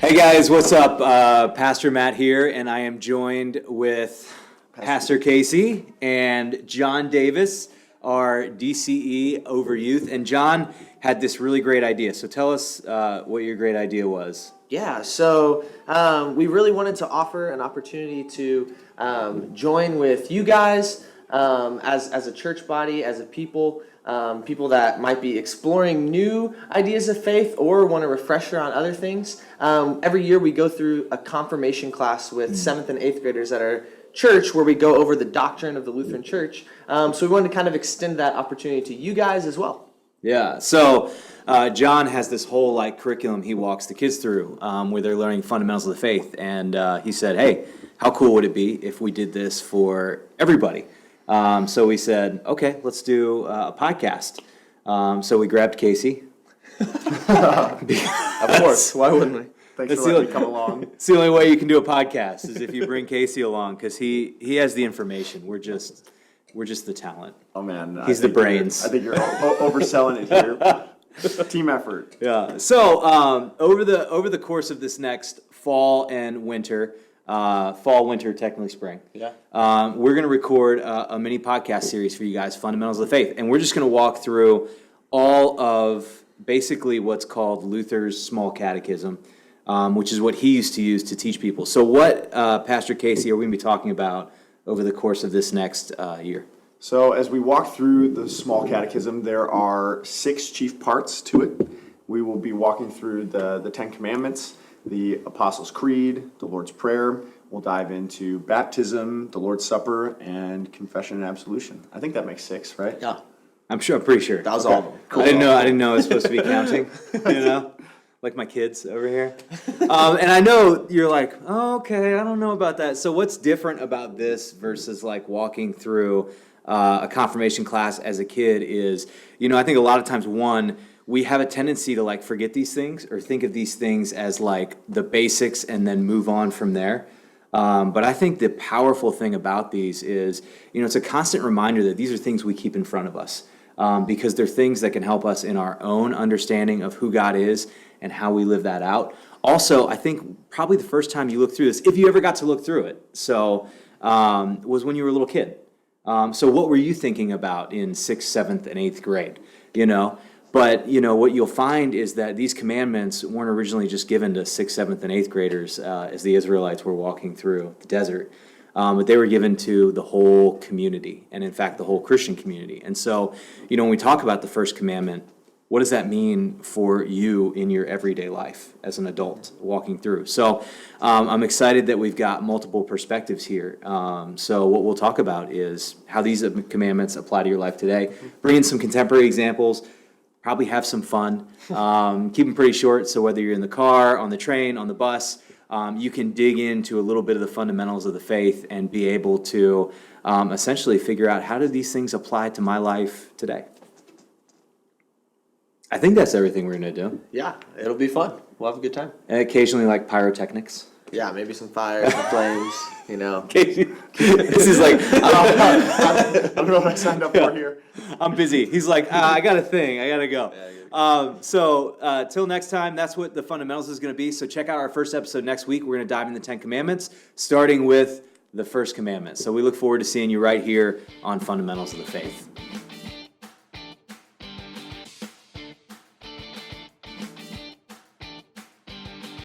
Hey guys, what's up? Pastor Matt here, and I am joined with Pastor Casey and John Davis, our DCE over youth. And John had this really great idea. So tell us what your great idea was. Yeah, so we really wanted to offer an opportunity to join with you guys as a church body, as a people, people that might be exploring new ideas of faith or want a refresher on other things. Every year we go through a confirmation class with 7th and 8th graders at our church where we go over the doctrine of the Lutheran Church. So we wanted to kind of extend that opportunity to you guys as well. Yeah, so John has this whole curriculum he walks the kids through where they're learning fundamentals of the faith. And he said, hey, how cool would it be if we did this for everybody? So we said, okay, let's do a podcast. So we grabbed Casey. Of course, why wouldn't we? Thanks for letting me come along. It's the only way you can do a podcast is if you bring Casey along because he has the information. We're just the talent. Oh man, he's the brains. I think you're overselling it here. Team effort. Yeah. So over the course of this next fall and winter. Winter, technically spring. Yeah. We're going to record a mini podcast series for you guys, Fundamentals of the Faith. And we're just going to walk through all of basically what's called Luther's Small Catechism, which is what he used to use to teach people. So what, Pastor Casey, are we going to be talking about over the course of this next year? So as we walk through the Small Catechism, there are 6 chief parts to it. We will be walking through the 10 Commandments, the Apostles' Creed, the Lord's Prayer. We'll dive into baptism, the Lord's Supper, and confession and absolution. I think that makes 6, right? Yeah. I'm pretty sure. That was all of them. Cool. I didn't know I was supposed to be counting, like my kids over here. And I know you're like, oh, okay, I don't know about that. So what's different about this versus walking through a confirmation class as a kid is, I think a lot of times, we have a tendency to forget these things or think of these things as the basics and then move on from there. But I think the powerful thing about these is, it's a constant reminder that these are things we keep in front of us because they're things that can help us in our own understanding of who God is and how we live that out. Also, I think probably the first time you look through this, if you ever got to look through it, was when you were a little kid. So what were you thinking about in 6th, 7th, and 8th grade? But, what you'll find is that these commandments weren't originally just given to 6th, 7th, and 8th graders as the Israelites were walking through the desert, but they were given to the whole community, and in fact, the whole Christian community. And so, when we talk about the first commandment, what does that mean for you in your everyday life as an adult walking through? So I'm excited that we've got multiple perspectives here. So what we'll talk about is how these commandments apply to your life today, bring in some contemporary examples, probably have some fun. Keep them pretty short, so whether you're in the car, on the train, on the bus, you can dig into a little bit of the fundamentals of the faith and be able to essentially figure out how do these things apply to my life today. I think that's everything we're going to do. Yeah, it'll be fun. We'll have a good time. And occasionally pyrotechnics. Yeah, maybe some fires and flames, This is I don't know what I signed up for here. I'm busy. He's like, I got a thing. I got to go. Till next time, that's what the fundamentals is going to be. So check out our first episode next week. We're going to dive into the 10 Commandments, starting with the first commandment. So we look forward to seeing you right here on Fundamentals of the Faith.